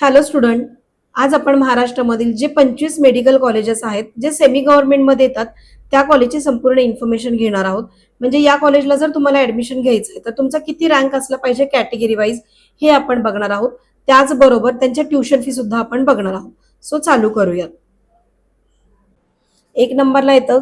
Hello student. आज आपण महाराष्ट्रामधील जे 25 मेडिकल कॉलेजेस आहेत जे सेमी गव्हर्नमेंटमध्ये येतात त्या कॉलेजची संपूर्ण इन्फॉर्मेशन घेणार आहोत. म्हणजे या कॉलेजला जर तुम्हाला ऍडमिशन घ्यायचं आहे तर तुमचा किती रँक असला पाहिजे कॅटेगरी वाईज हे आपण बघणार आहोत. त्याचबरोबर त्यांच्या ट्युशन फी सुद्धा आपण बघणार आहोत. सो चालू करूयात. एक नंबरला येतं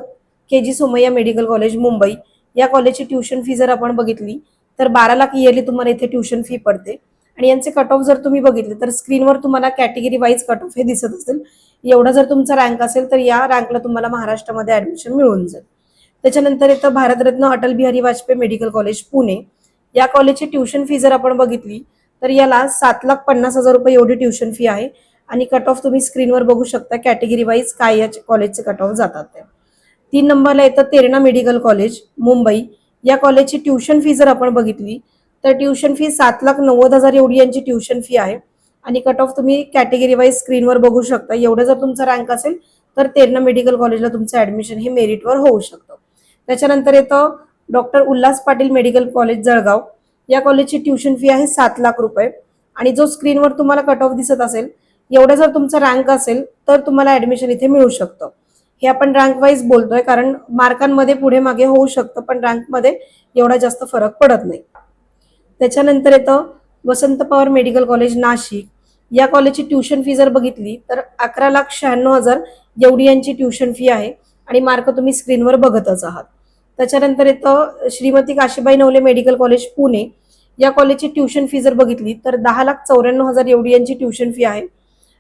K G. Somaiya medical college Mumbai. या कॉलेजची ट्युशन फी जर आपण बघितली तर 12 लाख इयरली तुम्हाला इथे ट्युशन फी पडते. आणि यांचे कट ऑफ जर तुम्ही बघितले तर स्क्रीनवर तुम्हाला कॅटेगरी वाईज कट ऑफ हे दिसत असेल. एवढा जर तुमचा रँक असेल तर या रँकला तुम्हाला महाराष्ट्रामध्ये ऍडमिशन मिळून जाईल. त्याच्यानंतर येतं भारतरत्न अटल बिहारी वाजपेयी मेडिकल कॉलेज पुणे. या कॉलेजची ट्युशन फी जर आपण बघितली तर याला 7,50,000 रुपये एवढी ट्युशन फी आहे. आणि कट ऑफ तुम्ही स्क्रीनवर बघू शकता कॅटेगरी वाईज काय या कॉलेजचे कट ऑफ जातात ते. 3 नंबरला येतं तेरणा मेडिकल कॉलेज मुंबई. या कॉलेजची ट्युशन फी जर आपण बघितली तर ट्युशन फी 7,90,000 एवढी यांची ट्युशन फी आहे. आणि कट ऑफ तुम्ही कॅटेगरी वाईज स्क्रीनवर बघू शकता. एवढं जर तुमचा रँक असेल तर तेरणा मेडिकल कॉलेजला तुमचं ऍडमिशन हे मेरिटवर होऊ शकतं. त्याच्यानंतर येतं doctor Ulhas Patil medical college Jalgaon. या कॉलेजची ट्युशन फी आहे 7 लाख रुपये. आणि जो स्क्रीनवर तुम्हाला कट ऑफ दिसत असेल एवढं जर तुमचा रँक असेल तर तुम्हाला ऍडमिशन इथे मिळू शकतं. हे आपण रँक वाईज बोलतोय कारण मार्कांमध्ये पुढे मागे होऊ शकतं पण रँकमध्ये एवढा जास्त फरक पडत नाही. त्याच्यानंतर येतं वसंत पवार मेडिकल कॉलेज नाशिक. या कॉलेजची ट्युशन फी जर बघितली तर 11,96,000 एवढी यांची ट्युशन फी आहे. आणि मार्क तुम्ही स्क्रीनवर बघतच आहात. त्याच्यानंतर येतं श्रीमती काशीबाई नवले मेडिकल कॉलेज पुणे. या कॉलेजची ट्युशन फी जर बघितली तर 10,94,000 एवढी यांची ट्युशन फी आहे.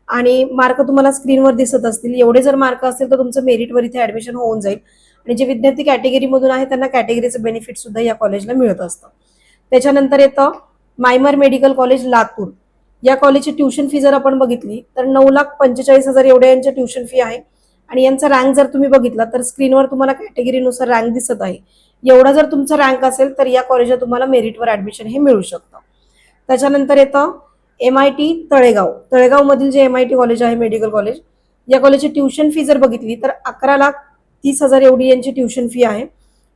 आणि मार्क तुम्हाला स्क्रीनवर दिसत असतील. एवढे जर मार्क असतील तर तुमचं मेरिटवर इथे ऍडमिशन होऊन जाईल. आणि जे विद्यार्थी कॅटेगरीमधून आहे त्यांना कॅटेगरीचं बेनिफिट सुद्धा या कॉलेजला मिळत असतं. त्याच्यानंतर येतं मायमर मेडिकल कॉलेज लातूर. या कॉलेजची ट्युशन फी जर आपण बघितली तर 9,45,000 एवढ्या यांच्या ट्युशन फी आहे. आणि यांचा रँक जर तुम्ही बघितला तर स्क्रीनवर तुम्हाला कॅटेगरीनुसार रँक दिसत आहे. एवढा जर तुमचा रँक असेल तर या कॉलेजला तुम्हाला मेरिटवर ऍडमिशन हे मिळू शकतं. त्याच्यानंतर येतं MIT तळेगाव. तळेगाव मधील जे MIT कॉलेज आहे मेडिकल कॉलेज या कॉलेजची ट्युशन फी जर बघितली तर 11,30,000 एवढी यांची ट्युशन फी आहे.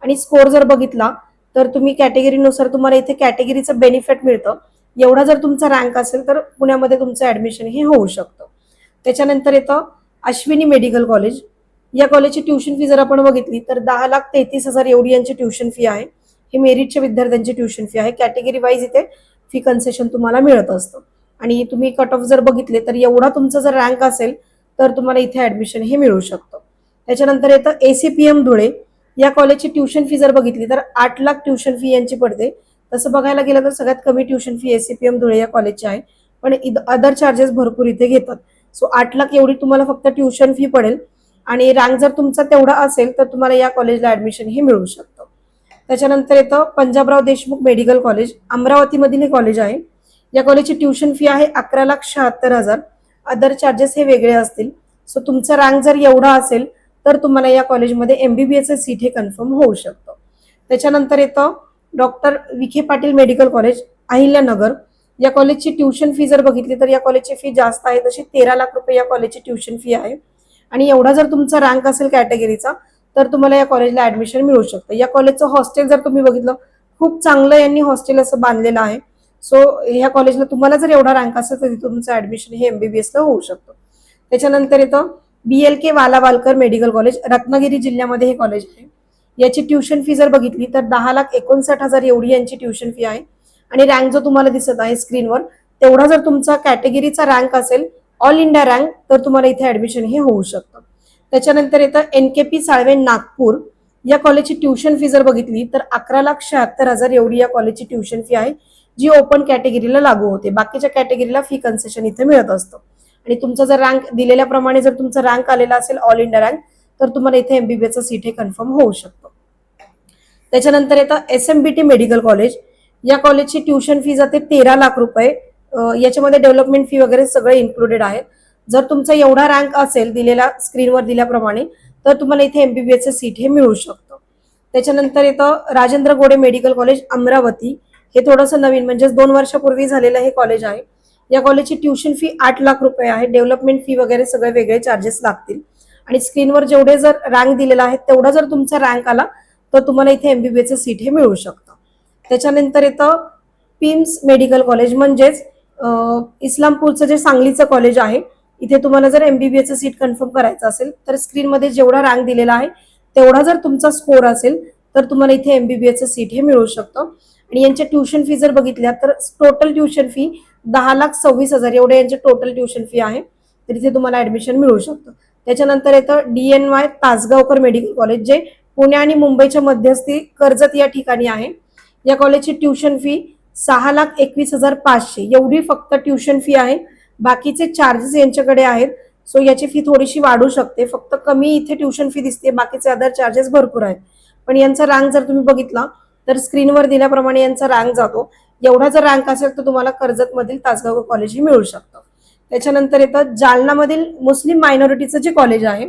आणि स्कोर जर बघितला तर तुम्ही कॅटेगरीनुसार तुम्हाला इथे कॅटेगरीचं बेनिफिट मिळतं. एवढा जर तुमचा रँक असेल तर पुण्यामध्ये तुमचं ऍडमिशन हे होऊ शकतं. त्याच्यानंतर येतं अश्विनी मेडिकल कॉलेज. या कॉलेजची ट्युशन फी जर आपण बघितली तर 10,33,000 एवढी यांची ट्युशन फी आहे. ही मेरिटच्या विद्यार्थ्यांची ट्युशन फी आहे. कॅटेगरी वाईज इथे फी कन्सेशन तुम्हाला मिळत असतं. आणि तुम्ही कट ऑफ जर बघितले तर एवढा तुमचा जर रँक असेल तर तुम्हाला इथे ऍडमिशन हे मिळू शकतं. त्याच्यानंतर येतं ACPM धुळे. या कॉलेजची ट्युशन फी जर बघितली तर 8 लाख ट्युशन फी यांची पडते. तसं बघायला गेलं तर सगळ्यात कमी ट्युशन फी ACPM धुळे या कॉलेजची आहे. पण अदर चार्जेस भरपूर इथे घेतात. सो 8 लाख एवढी तुम्हाला फक्त ट्युशन फी पडेल. आणि रँक जर तुमचा तेवढा असेल तर तुम्हाला या कॉलेजला ऍडमिशन हे मिळू शकतं. त्याच्यानंतर येतं पंजाबराव देशमुख मेडिकल कॉलेज अमरावतीमधील हे कॉलेज आहे. या कॉलेजची ट्युशन फी आहे 11,76,000. अदर चार्जेस हे वेगळे असतील. सो तुमचा रँक जर एवढा असेल तर तुम्हाला या कॉलेजमध्ये MBBS सीट हे कन्फर्म होऊ शकतं. त्याच्यानंतर येतं doctor Vikhe Patil medical college Ahilyanagar. या कॉलेजची ट्युशन फी जर बघितली तर या कॉलेजची फी जास्त आहे. तशी 13 लाख रुपये या कॉलेजची ट्युशन फी आहे. आणि एवढा जर तुमचा रँक असेल कॅटेगरीचा तर तुम्हाला या कॉलेजला ऍडमिशन मिळू शकतं. या कॉलेजचं हॉस्टेल जर तुम्ही बघितलं खूप चांगलं यांनी हॉस्टेल असं बांधलेलं आहे. सो ह्या कॉलेजला तुम्हाला जर एवढा रँक असेल तर तुमचं ऍडमिशन हे MBBS ला होऊ शकतं. त्याच्यानंतर येतं BLK Walawalkar medical college Ratnagiri जिल्ह्यामध्ये हे कॉलेज आहे. याची ट्युशन फी जर बघितली तर 10,59,000 एवढी यांची ट्युशन फी आहे. आणि रँक जो तुम्हाला दिसत आहे स्क्रीनवर तेवढा जर तुमचा कॅटेगरीचा रँक असेल ऑल इंडिया रँक तर तुम्हाला इथे ऍडमिशन हे होऊ शकतं. त्याच्यानंतर येतं NKP साळवे नागपूर. या कॉलेजची ट्युशन फी जर बघितली तर 11,76,000 एवढी या कॉलेजची ट्युशन फी आहे. जी ओपन कॅटेगरीला लागू होते. बाकीच्या कॅटेगरीला फी कन्सेशन इथे मिळत असतं. आणि तुमचा जर रँक दिलेल्याप्रमाणे जर तुमचा रँक आलेला असेल ऑल इंडिया रँक तर तुम्हाला इथे MBBS सीट हे कन्फर्म होऊ शकतं. त्याच्यानंतर येतं SMBT मेडिकल कॉलेज. या कॉलेजची ट्युशन फी जाते 13 लाख रुपये. याच्यामध्ये डेव्हलपमेंट फी वगैरे सगळे इन्क्लुडेड आहे. जर तुमचा एवढा रँक असेल दिलेल्या स्क्रीनवर दिल्याप्रमाणे तर तुम्हाला इथे MBBS सीट हे मिळू शकतं. त्याच्यानंतर येतं राजेंद्र गोडे मेडिकल कॉलेज अमरावती. हे थोडंसं नवीन म्हणजेच 2 वर्षापूर्वी झालेलं हे कॉलेज आहे. या कॉलेजची ट्युशन फी 8 लाख रुपये आहे. डेव्हलपमेंट फी वगैरे सगळे वेगळे चार्जेस लागतील. आणि स्क्रीनवर जेवढे जर रँक दिलेला आहे तेवढा जर तुमचा रँक आला तर तुम्हाला इथे MBBS सीट हे मिळू शकतं. त्याच्यानंतर येतं पिम्स मेडिकल कॉलेज म्हणजेच इस्लामपूरचं जे सांगलीचं कॉलेज आहे, इथे तुम्हाला जर MBBSचं सीट कन्फर्म करायचं असेल तर स्क्रीनमध्ये जेवढा रँक दिलेला आहे तेवढा जर तुमचा स्कोर असेल तर तुम्हाला इथे MBBSचं सीट हे मिळू शकतं. आणि यांच्या ट्युशन फी जर बघितल्या तर टोटल ट्युशन फी 10,26,000 एवढे यांचे टोटल ट्युशन फी आहे. तर इथे तुम्हाला ऍडमिशन मिळू शकतं. त्याच्यानंतर येतं DNY तासगावकर मेडिकल कॉलेज, जे पुणे आणि मुंबईच्या मध्यस्थी कर्जत या ठिकाणी आहे. या कॉलेजची ट्युशन फी 6,21,500 एवढी फक्त ट्युशन फी आहे. बाकीचे चार्जेस यांच्याकडे आहेत. सो याची फी थोडीशी वाढू शकते. फक्त कमी इथे ट्युशन फी दिसते, बाकीचे अदर चार्जेस भरपूर आहेत. पण यांचा रँक जर तुम्ही बघितला तर स्क्रीनवर दिल्याप्रमाणे यांचा रँक जातो. एवढा जर रँक असेल तर तुम्हाला कर्जतमधील तासगाव कॉलेजही मिळू शकतं. त्याच्यानंतर येतं जालनामधील मुस्लिम मायनॉरिटीचं जे कॉलेज आहे,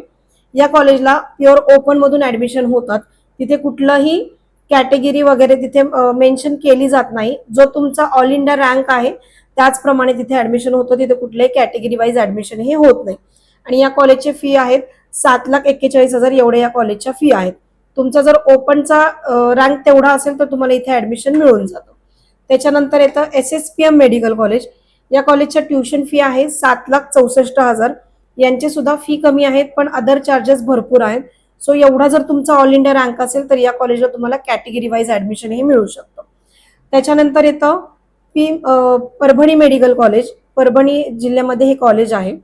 या कॉलेजला प्युअर ओपन मधून ऍडमिशन होतात. तिथे कुठलाही कॅटेगरी वगैरे तिथे मेन्शन केली जात नाही. जो तुमचा ऑल इंडिया रँक आहे त्याचप्रमाणे तिथे ऍडमिशन होतं. तिथे कुठल्याही कॅटेगरी वाईज ऍडमिशन हे होत नाही. आणि या कॉलेजचे फी आहेत 7,41,000 एवढे या कॉलेजच्या फी आहेत. तुमचा जर ओपनचा रँक तेवढा असेल तर तुम्हाला इथे ऍडमिशन मिळून जातं. त्याच्यानंतर येतं SSPM मेडिकल कॉलेज. या कॉलेजच्या ट्युशन फी आहे 7,64,000. यांचे सुद्धा फी कमी आहेत पण अदर चार्जेस भरपूर आहेत. सो एवढा जर तुमचा ऑल इंडिया रँक असेल तर या कॉलेजला तुम्हाला कॅटेगरी वाईज ऍडमिशन हे मिळू शकतं. त्याच्यानंतर येतं परभणी मेडिकल कॉलेज. परभणी जिल्ह्यामध्ये हे कॉलेज आहे.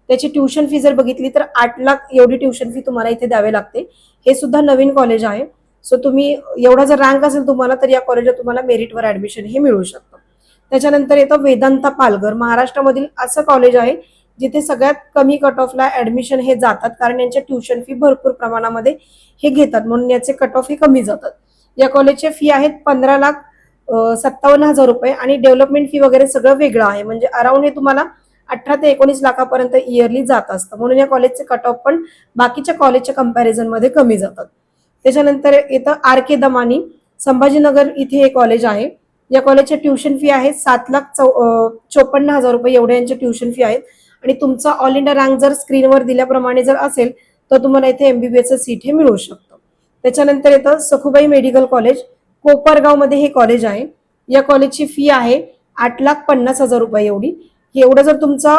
त्याची ट्युशन फी जर बघितली तर 8 लाख एवढी ट्युशन फी तुम्हाला इथे द्यावे लागते. हे सुद्धा नवीन कॉलेज आहे. सो तुम्ही एवढा जर रँक असेल तुम्हाला तर या कॉलेजला तुम्हाला मेरिटवर ऍडमिशन हे मिळू शकतं. त्याच्यानंतर येतं वेदांता पालघर. महाराष्ट्रामधील असं कॉलेज आहे जिथे सगळ्यात कमी कट ऑफला ऍडमिशन हे जातात, कारण यांच्या ट्युशन फी भरपूर प्रमाणामध्ये हे घेतात म्हणून याचे कट ऑफ हे कमी जातात. या कॉलेजचे फी आहेत 15,57,000 रुपये आणि डेव्हलपमेंट फी वगैरे सगळं वेगळं आहे. म्हणजे अराउंड हे तुम्हाला 18 ते 19 लाखापर्यंत इयरली जात असतं. म्हणून या कॉलेजचे कट ऑफ पण बाकीच्या कॉलेजच्या कंपॅरिझन मध्ये कमी जातात. त्याच्यानंतर येतं RK दमानी. संभाजीनगर इथे हे कॉलेज आहे. या कॉलेजच्या ट्युशन फी आहे 7,54,000 रुपये एवढे यांचे ट्युशन फी आहेत. आणि तुमचा ऑल इंडिया रँक जर स्क्रीनवर दिल्याप्रमाणे जर असेल तर तुम्हाला इथे MBBSचं सीट हे मिळू शकतं. त्याच्यानंतर येतं सखुबाई मेडिकल कॉलेज. कोपरगाव मध्ये हे कॉलेज आहे. या कॉलेजची फी आहे 8,50,000 रुपये एवढी. एवढं जर तुमचा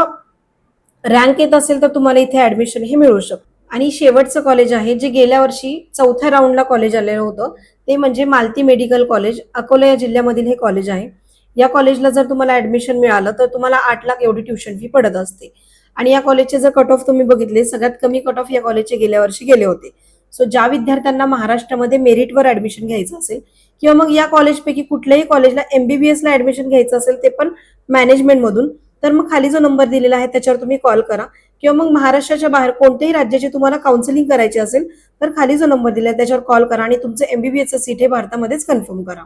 रँक येत असेल तर तुम्हाला इथे ऍडमिशन हे मिळू शकतं. आणि शेवटचं कॉलेज आहे जे गेल्या वर्षी चौथ्या राऊंडला कॉलेज आलेलं होतं, ते म्हणजे मालती मेडिकल कॉलेज. अकोला या जिल्ह्यामधील हे कॉलेज आहे. या कॉलेजला जर तुम्हाला ऍडमिशन मिळालं तर तुम्हाला 8 लाख एवढी ट्युशन फी पडत असते. आणि या कॉलेजचे जर कट ऑफ तुम्ही बघितले, सगळ्यात कमी कट ऑफ या कॉलेजचे गेल्या वर्षी गेले होते. सो ज्या विद्यार्थ्यांना महाराष्ट्रामध्ये मेरिटवर ऍडमिशन घ्यायचं असेल किंवा मग या कॉलेजपैकी कुठल्याही कॉलेजला MBBSला ऍडमिशन घ्यायचं असेल ते पण मॅनेजमेंट मधून, तर मग खाली जो नंबर दिलेला आहे त्याच्यावर तुम्ही कॉल करा. किंवा मग महाराष्ट्राच्या बाहेर कोणत्याही राज्याची तुम्हाला काउन्सिलिंग करायची असेल तर खाली जो नंबर दिलाय त्याच्यावर कॉल करा आणि तुमचं MBBSचं सीट हे भारतामध्येच कन्फर्म करा.